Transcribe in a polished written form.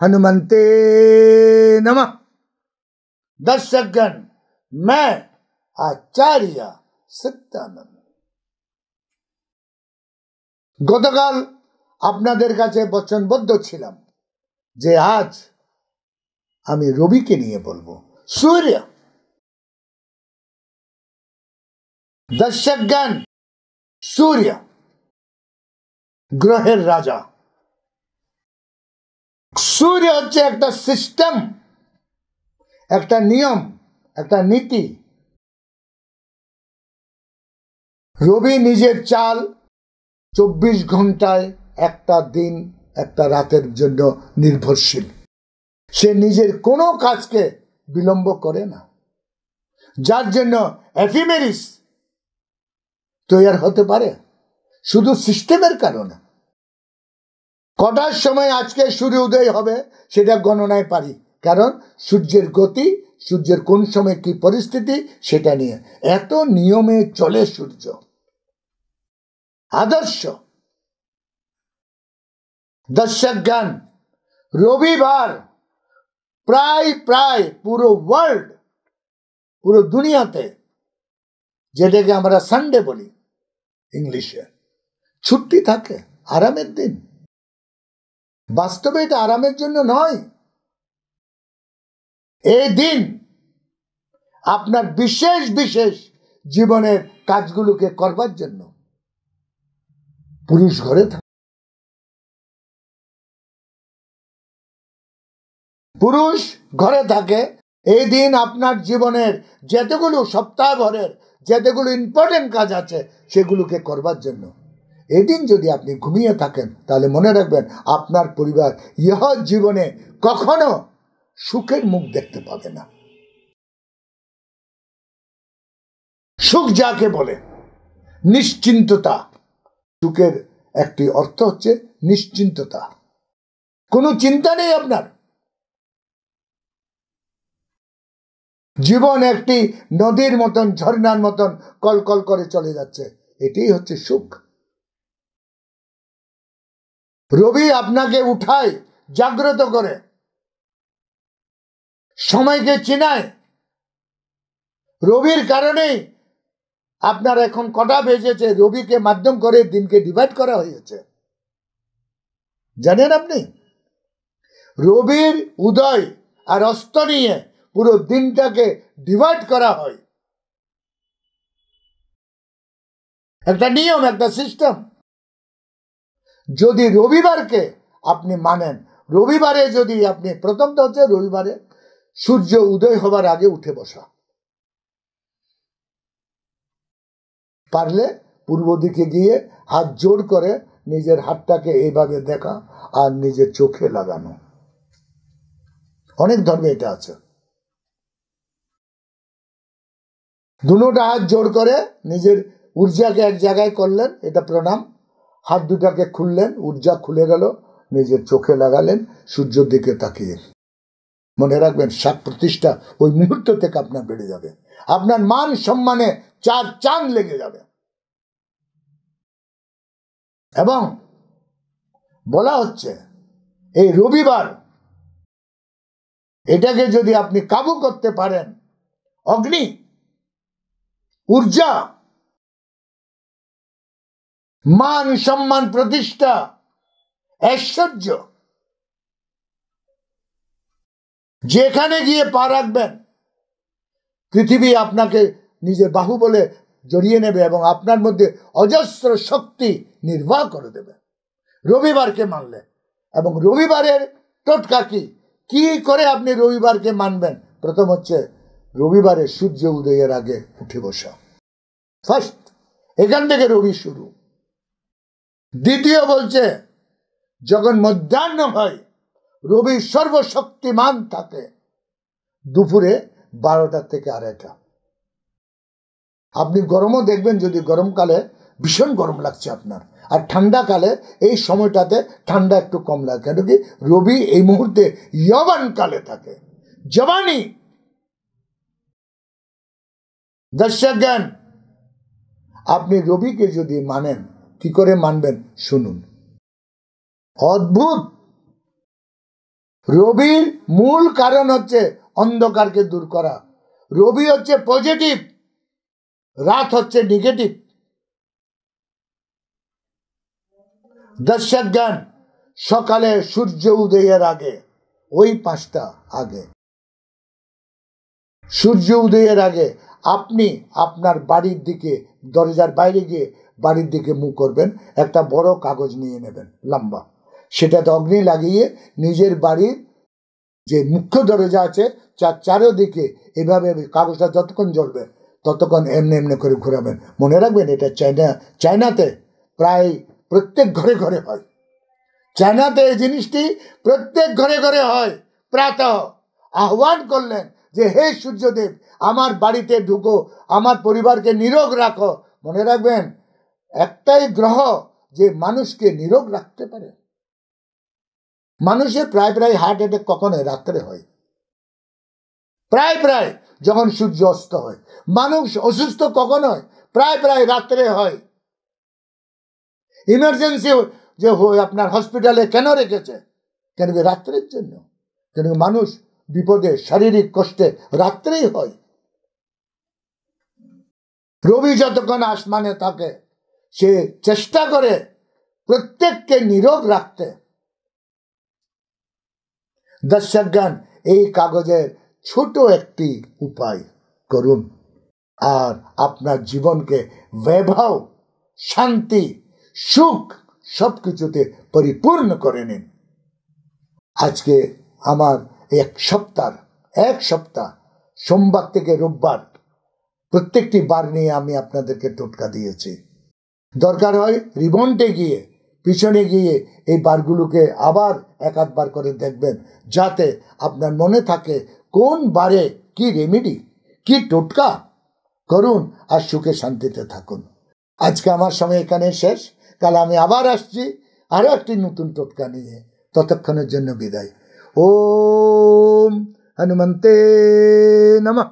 हनुमंते नमः। दर्शकगण, मैं आचार्य सत्यानंद গতকাল আপনাদের কাছে বচনবদ্ধ ছিলাম যে আজ আমি রবিকে নিয়ে বলবো। সূর্য, দর্শকগণ, সূর্য গ্রহের রাজা। সূর্য হচ্ছে একটা সিস্টেম, একটা নিয়ম, একটা নীতি। রবি নিজের চাল 24 ঘন্টায় একটা দিন একটা রাতের জন্য নির্ভরশীল। সে নিজের কোনো কাজকে বিলম্ব করে না, যার জন্য এফিমেরিস তৈরি হতে পারে শুধু সিস্টেমের কারণে। কটার সময় আজকে সূর্য উদয় হবে সেটা গণনায় পারি, কারণ সূর্যের গতি, সূর্যের কোন সময় কি পরিস্থিতি সেটা নিয়ে এত নিয়মে চলে সূর্য। আদর্শ দর্শকগণ, রবিবার প্রায় পুরো ওয়ার্ল্ড, পুরো দুনিয়াতে, যেটাকে আমরা সানডে বলি ইংলিশে, ছুটি থাকে, আরামের দিন। বাস্তবে এটা আরামের জন্য নয়। এই দিন আপনার বিশেষ বিশেষ জীবনের কাজগুলোকে করবার জন্য পুরুষ ঘরে থাকে। পুরুষ ঘরে থাকে। এই দিন আপনার জীবনের যতগুলো সপ্তাহ ভরের যতগুলো ইম্পর্টেন্ট কাজ আছে সেগুলোকে করবার জন্য। এদিন যদি আপনি ঘুমিয়ে থাকেন তাহলে মনে রাখবেন আপনার পরিবার ইহ জীবনে কখনো সুখের মুখ দেখতে পাবে না। সুখ যাকে বলে নিশ্চিন্ততা, সুখের একটি অর্থ হচ্ছে নিশ্চিন্ততা। কোনো চিন্তা নেই আপনার। জীবন একটি নদীর মতন, ঝর্ণার মতন কলকল করে চলে যাচ্ছে, এটাই হচ্ছে সুখ। রবি আপনাকে উঠায়, জাগ্রত করে, সময়কে চিনায়। রবির কারণেই আপনার এখন কটা বেজেছে, রবিকে মাধ্যম করে দিনকে ডিভাইড করা হয়েছে, জানেন আপনি? রবির উদয় আর অস্ত নিয়ে পুরো দিনটাকে ডিভাইড করা হয়। একটা নিয়ম, একটা সিস্টেম। যদি রবিবারকে আপনি মানেন, রবিবারে যদি আপনি, প্রথমটা হচ্ছে রবিবারে সূর্য উদয় হবার আগে উঠে বসা। পারলে পূর্ব দিকে গিয়ে হাত জোড় করে নিজের হাতটাকে এইভাবে দেখা আর নিজের চোখে লাগানো। অনেক ধর্মে এটা আছে। দুটোটা হাত জোড় করে নিজের ঊর্জাকে এক জায়গায় করলেন, এটা প্রণাম। হাত দুটাকে খুললেন, ঊর্জা খুলে গেল, নিজের চোখে লাগালেন, সূর্যের দিকে তাকিয়ে। মনে রাখবেন, সাত প্রতিষ্ঠা ওই মুহূর্ত থেকে আপনার বেড়ে যাবে। আপনার মান সম্মানে 4 চাঁদ লেগে যাবে। এবং বলা হচ্ছে এই রবিবার, এটাকে যদি আপনি কাবু করতে পারেন, অগ্নি, ঊর্জা, মান সম্মান, প্রতিষ্ঠা, ঐশ্বর্য, যেখানে গিয়ে পা রাখবেন পৃথিবী আপনাকে নিজের বাহু বলে জড়িয়ে নেবে এবং আপনার মধ্যে অজস্র শক্তি নির্বাহ করে দেবে রবিবারকে মানলে। এবং রবিবারের টোটকা কি করে আপনি রবিবারকে মানবেন? প্রথম হচ্ছে রবিবারে সূর্য উদয়ের আগে উঠে বসা, ফার্স্ট। এখান থেকে রবি শুরু। দ্বিতীয় বলছে যখন মধ্যাহ্ন হয়, রবি সর্বশক্তিমান থাকে দুপুরে 12টা থেকে 2:30। আপনি গরমও দেখবেন, যদি গরমকালে ভীষণ গরম লাগছে আপনার, আর ঠান্ডাকালে এই সময়টাতে ঠান্ডা একটু কম লাগে, কেন কি রবি এই মুহূর্তে যৌবন কালে থাকে, জওয়ানি। দর্শকগণ, আপনি রবিকে যদি মানেন, কি করে মানবেন শুনুন। অদ্ভুত রবির মূল কারণ হচ্ছে অন্ধকারকে দূর করা। রবি হচ্ছে পজিটিভ, রাত হচ্ছে নেগেটিভ। দর্শক জ্ঞান, সকালে সূর্য উদয়ের আগে, ওই 5টা আগে, সূর্য উদয়ের আগে আপনি আপনার বাড়ির দিকে, দরজার বাইরে গিয়ে বাড়ির দিকে মুখ করবেন, একটা বড় কাগজ নিয়ে নেবেন লম্বা, সেটাতে অগ্নি লাগিয়ে নিজের বাড়ির যে মুখ্য দরজা আছে চারিদিকে এভাবে কাগজটা যতক্ষণ জ্বলবে ততক্ষণ এমনি এমনি করে ঘোরাবেন। মনে রাখবেন, এটা চায়নাতে প্রায় প্রত্যেক ঘরে ঘরে হয়। চায়নাতে এই জিনিসটি প্রত্যেক ঘরে ঘরে হয়। প্রাতঃ আহ্বান করলেন যে হে সূর্যদেব, আমার বাড়িতে ঢুকো, আমার পরিবারকে নিরোগ রাখো। মনে রাখবেন, একটাই গ্রহ যে মানুষকে নিরোগ রাখতে পারে। মানুষের প্রায় প্রায় হার্ট অ্যাটাক কখন হয়? রাত্রে হয়। প্রায় প্রায় যখন সূর্য অস্ত হয়। মানুষ অসুস্থ কখন হয়? প্রায় প্রায় রাত্রে হয়। ইমার্জেন্সি যে আপনার হসপিটালে কেন রেখেছে? কেন? রাত্রের জন্য। কেন? মানুষ বিপদে, শারীরিক কষ্টে রাত্রেই হয়। রবি যতক্ষণ আসমানে থাকে সে চেষ্টা করে প্রত্যেককে নিরোগ রাখতে। দর্শক জ্ঞান, এই কাগজের ছোট একটি উপায় করুন আর আপনার জীবনকে বৈভব, শান্তি, সুখ সবকিছুতে পরিপূর্ণ করে নিন। আজকে আমার এক সপ্তাহ সোমবার থেকে রোববার প্রত্যেকটি বার নিয়ে আমি আপনাদেরকে টোটকা দিয়েছি। দরকার হয় রিবন্টে গিয়ে, পিছনে গিয়ে এই বারগুলোকে আবার এক আধবার করে দেখবেন, যাতে আপনার মনে থাকে কোন বারে কি রেমেডি, কি টোটকা করুন আর সুখে শান্তিতে থাকুন। আজকে আমার সময় এখানে শেষ। কাল আমি আবার আসছি আরো একটি নতুন টোটকা নিয়ে। ততক্ষণের জন্য বিদায়। ওম হনুমন্তে নমঃ।